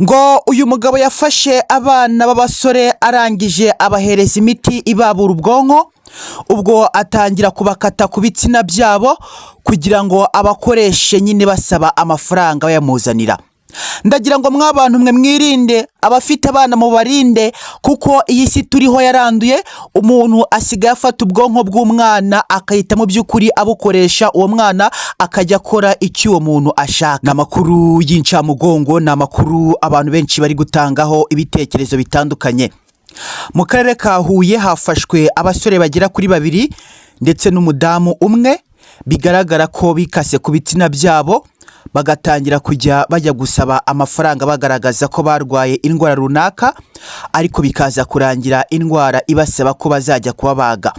ngo uyu mugabo yafashe abana b'abasore arangije abahereza imiti ibabura ubwonko, ubwo atangira kubakata ku bitsina byabo kugira ngo abakoreshe nyine basaba amafaranga bayamuzanira. Ndagira ngo mwabantu mwe mwirinde, abafite abana mu barinde, kuko iyi si turiho yaranduye. Umuntu asigaye afata ubwonko bw'umwana akahita mu by'ukuri abukoresha, uwo mwana akajya akora icyo uwo muntu ashaka. Ni amakuru y'incamugongo, ni amakuru abantu benshi bari gutangaho ibitekerezo bitandukanye. Mu karere ka Huye hafashwe abasore bagera kuri 2 ndetse n'umudamu umwe, bigaragara ko bikase ku bitsina byabo bagatangira kujya bajya gusaba amafaranga bagaragaza ko barwaye indwara runaka, ariko bikaza kurangira indwara ibasaba ko bazajya kubabaga.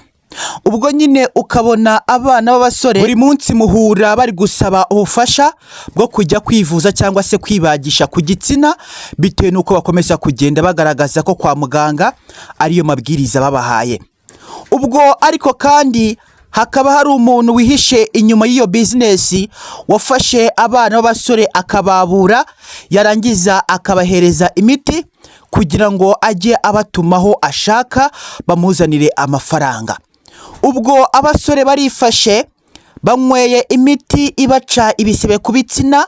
Ubwo nyine ukabona abana b'abasore buri munsi muhura bari gusaba ubufasha bwo kujya kwivuza cyangwa se kwibagisha ku gitsina, bitewe n'uko bakomeza kugenda bagaragaza ko kwa muganga ariyo mabwiriza babahaye. Ubwo ariko kandi hakaba hari umuntu wihishe inyuma y'iyo bizinesi, wafashe abana b'abasore akababura, yarangiza akabahereza imiti kugira ngo ajye abatumaho ashaka bamuzanire amafaranga. Ubwo abasore barifashe banyweye imiti ibaca ibisebe ku bitsina,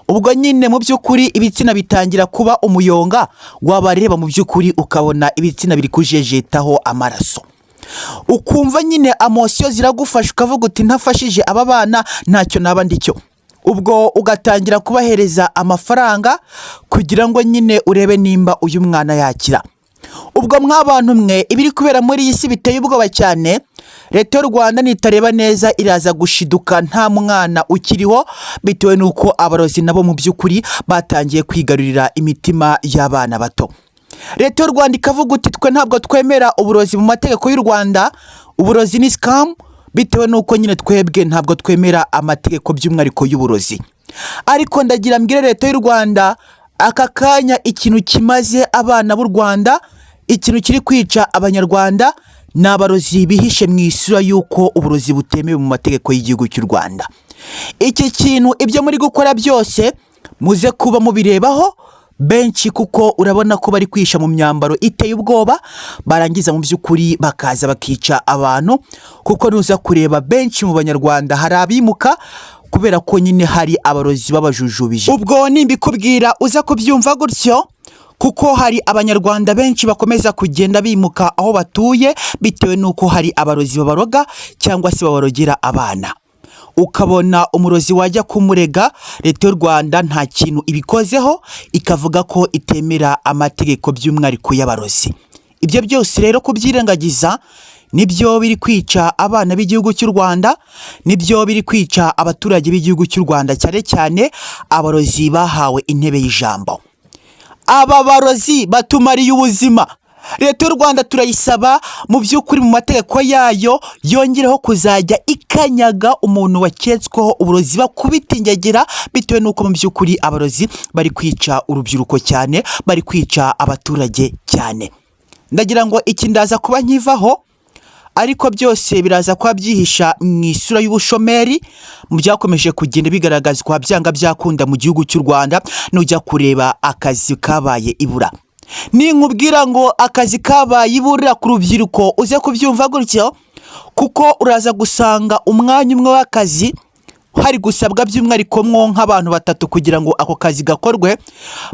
ubwo nyine mu by'ukuri ibitsina bitangira kuba umuyonga, wabareba mu by'ukuri ukabona ibitsina biri kujejetaho amaraso. Ukumva nyine amosiyo ziragufasha, ukavuga uti ntafashije aba bana ntacyo naba ndicyo. Ubwo ugatangira kubahereza amafaranga kugira ngo nyine urebe nimba uyu mwana yakira. Ubwo mwabantu mwe, ibiri kubera muri iyi si biteye ubwoba cyane. Leta y'u Rwanda nitareba neza iraza gushiduka nta mwana ukiriho, bitewe n'uko abarozi nabo mu by'ukuri batangiye kwigarurira imitima y'abana bato. Leta y'u Rwanda ikavuga uti twe ntabwo twemera uburozi mu mategeko y'u Rwanda, uburozi ni scam, bitewe n'uko nyine twebwe ntabwo twemera amategeko by'umwihariko y'uburozi. Ariko ndagira mbwire Leta y'u Rwanda, aka kanya ikintu kimaze abana b'u Rwanda, ikintu kiri kwica abanyarwanda, ni abarozi bihishe mu isura y'uko uburozi butemewe mu mategeko y'igihugu cy'u Rwanda. Iki kintu ibyo muri gukora byose muze kuba mubirebaho benshi, kuko urabona ko bari kwisha mu myambaro iteye ubwoba, barangiza mu by'ukuri bakaza bakica abantu, kuko nuza kureba benshi mu banyarwanda hari abimuka kubera ko nyine hari abarozi babajujubije. Ubwo nimbikubwira uza kubyumva gutyo, kuko hari abanyarwanda benshi bakomeza kugenda bimuka aho batuye, bitewe n'uko hari abarozi babaroga cyangwa se babarogera abana. Ukabona umurozi wajya kumurega, Leta y'u Rwanda nta kintu ibikozeho, ikavuga ko itemera amategeko by'umwihariko y'abarozi. Ibyo byose rero kubyirengagiza nibyo biri kwica abana b'igihugu cy'u Rwanda, nibyo biri kwica abaturage b'igihugu cy'u Rwanda, cyane cyane abarozi bahawe intebe y'ijambo. Aba barozi batumariye ubuzima. Leta y'u Rwanda turayisaba mu by'ukuri mu mategeko yayo yongereho kuzajya ikanyaga umuntu waketsweho uburozi, bakubita ingegera, bitewe n'uko mu by'ukuri abarozi bari kwica urubyiruko cyane, bari kwica abaturage cyane. Ndagira ngo iki ndaza kuba nkivaho, ariko byose biraza kuba byihisha mu isura y'ubushomeri, mu byakomeje kugenda bigaragazwa byanga byakunda mu gihugu cy'u Rwanda. Nujya kureba akazi kabaye ibura, ninkubwira ngo akazi kabaye ibura ku rubyiruko uze kubyumva gutyo, kuko uraza gusanga umwanya umwe w'akazi hari gusabwa by'umwihariko nk'abantu 3 kugira ngo ako kazi gakorwe.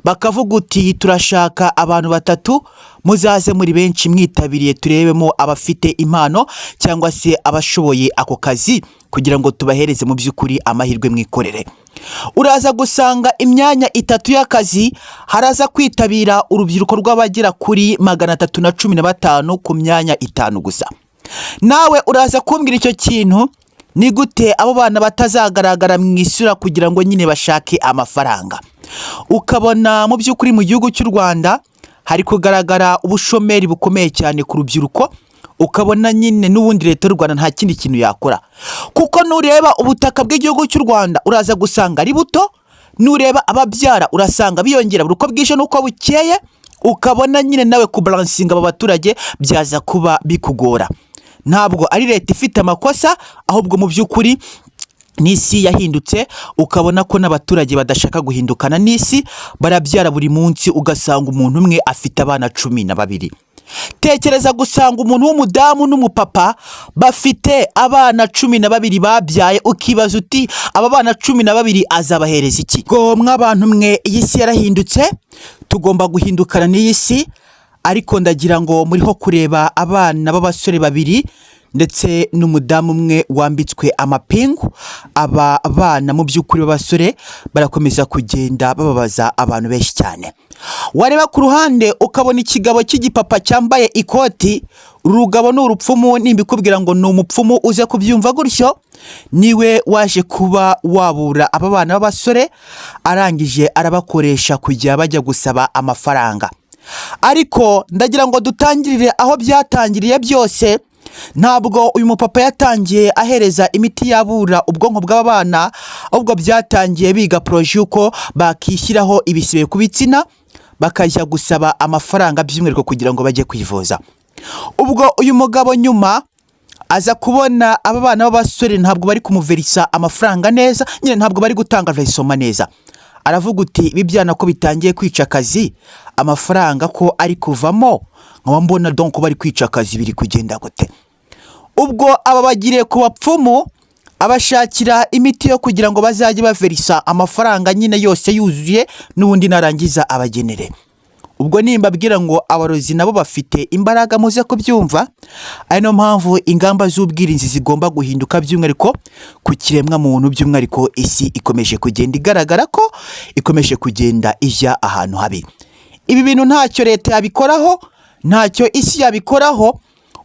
Bakavuga uti turashaka abantu 3, muzaze muri benshi mwitabiriye, turebemo abafite impano cyangwa se abashoboye ako kazi kugira ngo tubahereze mu by'ukuri amahirwe mwikorere. Uraza gusanga imyanya 3 y'akazi haraza kwitabira urubyiruko rw'abagera kuri 315 ku myanya 5 gusa. Nawe uraza kumbwira icyo kintu, ni gute abo bana batazagaragara mu isura kugira ngo nyine bashake amafaranga? Ukabona mu by'ukuri mu gihugu cy'u Rwanda hari kugaragara ubushomeri bukomeye cyane ku rubyiruko, ukabona nyine n'ubundi Leta y'u Rwanda nta kindi kintu yakora, kuko nureba ubutaka bw'igihugu cy'u Rwanda uraza gusanga ari buto, nureba ababyara urasanga biyongera buri uko bwije n'uko bukeye, ukabona nyine nawe kubalansinga aba baturage byaza kuba bikugora. Ntabwo ari Leta ifite amakosa, ahubwo mu by'ukuri n'isi yahindutse, ukabona ko n'abaturage badashaka guhindukana n'isi, barabyara buri munsi ugasanga umuntu umwe afite abana 12. Tekereza gusanga umuntu w'umudamu n'umupapa bafite abana 12 babyaye, ukibaza uti aba bana 12 azabahereza iki? Ngo mw'abantu mwe, iyi si yarahindutse, tugomba guhindukana n'iyi si, ariko ndagira ngo muriho kureba abana b'abasore 2 ndetse n'umudamu umwe wambitswe amapingu. Aba bana mu by'ukuri b'abasore barakomeza kugenda bababaza abantu benshi cyane. Wareba ku ruhande ukabona ikigabo cy'igipapa cyambaye ikoti, urugabo ni urupfumu, nimbikubwira ngo ni umupfumu uze kubyumva gutyo, niwe waje kuba wabura aba bana b'abasore, arangije arabakoresha kujya bajya gusaba amafaranga. Ariko ndagira ngo dutangirire aho byatangiriye byose. Ntabwo uyu mupapa yatangiye ahereza imiti yabura ubwonko bw'abana, ahubwo byatangiye biga proje uko bakishyiraho ibisebe ku bitsina, bakajya gusaba amafaranga by'umwihariko kugira ngo bajye kwivuza. Ubwo uyu mugabo nyuma aza kubona aba bana b'abasore ntabwo bari kumuverisa amafaranga neza, nyine ntabwo bari gutanga verisoma neza. Aravuga uti ibi byana ko bitangiye kwica akazi, amafaranga ko ari kuvamo, nkaba mbona donc bari kwica akazi, biri kugenda gute? Ubwo aba bagiriye ku bapfumu, abashakira imiti yo kugira ngo bazajye baverisa amafaranga nyine yose yuzuye, n'ubundi narangiza abagenere. Ubwo nimbabwira ngo abarozi nabo bafite imbaraga muze kubyumva, ari no mpamvu ingamba z'ubwirinzi zigomba guhinduka by'umwihariko ku kiremwa muntu, by'umwihariko isi ikomeje kugenda igaragara ko ikomeje kugenda ijya ahantu habi. Ibi bintu ntacyo leta yabikoraho, ntacyo isi yabikoraho,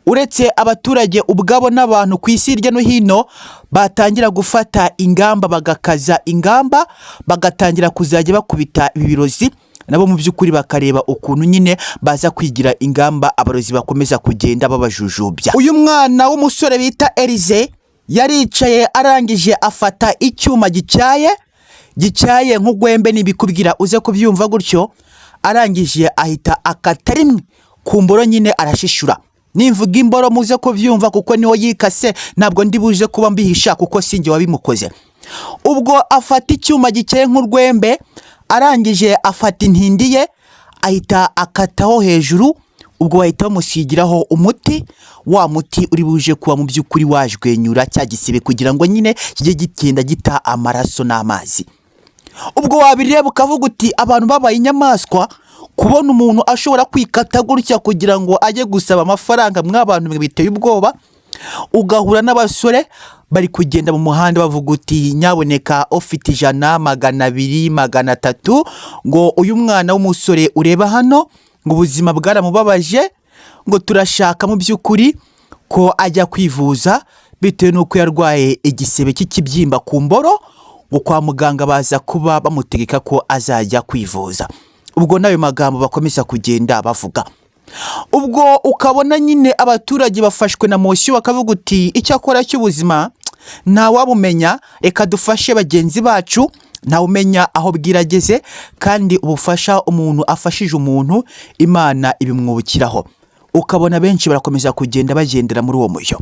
uretse abaturage ubwabo n'abantu ku isi hirya no hino batangira gufata ingamba, bagakaza ingamba, bagatangira kuzajya bakubita ibirozi, nabo mu by'ukuri bakareba ukuntu nyine baza kwigira ingamba abarozi bakomeza kugenda babajujubya. Uyu mwana w'umusore bita Elize yaricaye, arangije afata icyuma gicyaye nk'ugwembe, nibikubwira uze kubyumva gutyo, arangije ahita akata rimwe ku mboro, nyine arashishura. Nimvuga imboro muze kubyumva kuko niho yikase, ntabwo ndi buje kuba mbihisha kuko sinjye wabimukoze. Ubwo afata icyuma gicyaye nk'urwembe, arangije afata intindi ye ahita akataho hejuru. Ubwo bahita bamusigiraho umuti, wa muti uri buje kuba mu by'ukuri wajwenyura cya gisebe kugira ngo nyine kijye gitenda gita amaraso n'amazi. Ubwo wabireba ukavuga uti abantu babaye inyamaswa, kubona umuntu ashobora kwikata gutya kugira ngo ajye gusaba amafaranga, mw'abantu mwe biteye ubwoba. Ugahura n'abasore bari kugenda mu muhanda bavuga uti nyaboneka ufite 100, 200, 300, ngo uyu mwana w'umusore ureba hano ngo ubuzima bwaramubabaje, ngo turashaka mu by'ukuri ko ajya kwivuza bitewe n'uko yarwaye igisebe cy'ikibyimba ku mboro, ngo kwa muganga baza kuba bamutegeka ko azajya kwivuza. Ubwo nayo magambo bakomeza kugenda bavuga. Ubwo ukabona nyine abaturage bafashwe na motion, bakavuga uti icyakora cy'ubuzima nta wabumenya, reka dufashe bagenzi bacu, nta umenya aho bwirageze, kandi ubufasha umuntu afashije umuntu Imana ibimwubukiraho. Ukabona benshi barakomeza kugenda bagendera muri uwo muyo.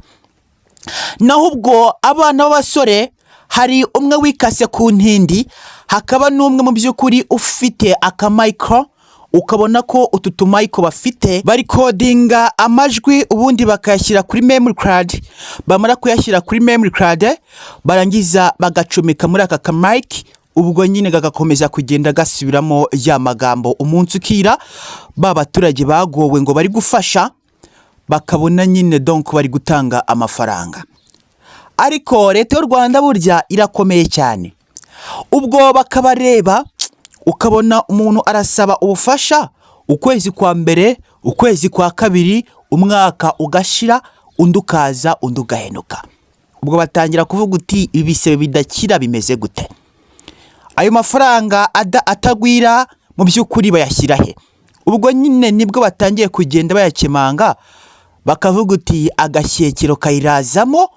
Naho ubwo abana b'abasore, hari umwe wikase ku ntindi, hakaba n'umwe mu by'ukuri ufite akamicro, ukabona ko utu tumayiko bafite bari codinga amajwi, ubundi bakayashyira kuri memory card. Bamara kuyashyira kuri memory card, barangiza bagacomeka muri aka kamike. Ubwo nyine gagakomeza kugenda gasubiramo ya magambo umunsi ukira. Ba baturage bagowe ngo bari gufasha, bakabona nyine donc bari gutanga amafaranga. Ariko leta y'u Rwanda burya irakomeye cyane. Ubwo bakabareba, ukabona umuntu arasaba ubufasha, ukwezi kwa mbere, ukwezi kwa kabiri, umwaka ugashira, undi ukaza, undi ugahenuka. Ubwo batangira kuvuga uti ibisebe bidakira bimeze gute? Ayo mafaranga atagwira mu by'ukuri bayashyira he? Ubwo nyine nibwo batangiye kugenda bayakemanga, bakavuga uti agashyekero kayirazamo,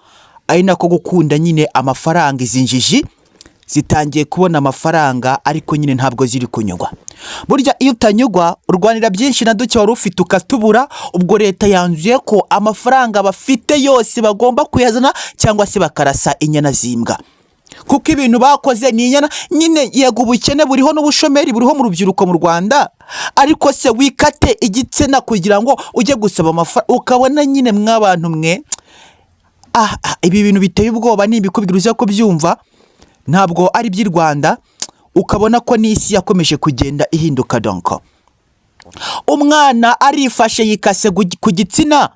ari nako gukunda nyine amafaranga. Izi njiji zitangiye kubona amafaranga, ariko nyine ntabwo ziri kunyugwa. Burya iyo utanyugwa urwanira byinshi na duke wari ufite ukatubura. Ubwo leta yanzuye ko amafaranga bafite yose bagomba kuyazana, cyangwa se bakarasa inyana zimbwa. kuko ibintu bakoze ni inyana nyine. Yego ubukene buriho n'ubushomeri buriho mu rubyiruko mu Rwanda, ariko se wikate igitsina kugira ngo ujye gusaba amafaranga, ukabona nyine mw'abantu mwe ibi bintu biteye ubwoba. Nibikubwira uza kubyumva ntabwo ari by'i Rwanda, ukabona ko n'isi yakomeje kugenda ihinduka. donko umwana arifashe yikase ku gitsina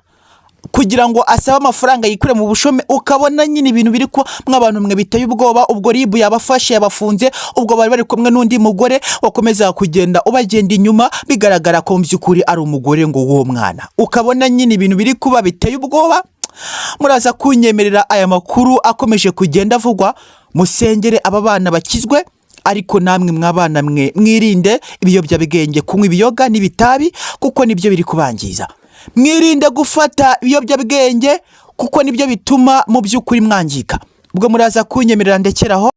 kugira ngo asabe amafaranga yikure mu bushome, ukabona nyine ibintu biri ko mw'abantu mwe biteye ubwoba. Ubwo ribu yabafashe yabafunze, ubwo bari kumwe n'undi mugore wakomeza kugenda ubagenda inyuma, bigaragara ko mu by'ukuri ari umugore ngo w'uwo mwana. Ukabona nyine ibintu biri kuba biteye ubwoba. Muraza kunyemerera aya makuru akomeje kugenda avugwa, musengere aba bana bakizwe, ariko namwe mw'abana mwe mwirinde ibiyobyabwenge, kunywa ibiyoga n'ibitabi kuko nibyo biri kubangiza. Mwirinde gufata ibiyobyabwenge kuko nibyo bituma mu by'ukuri mwangika. Ubwo muraza kunyemerera ndekeraho.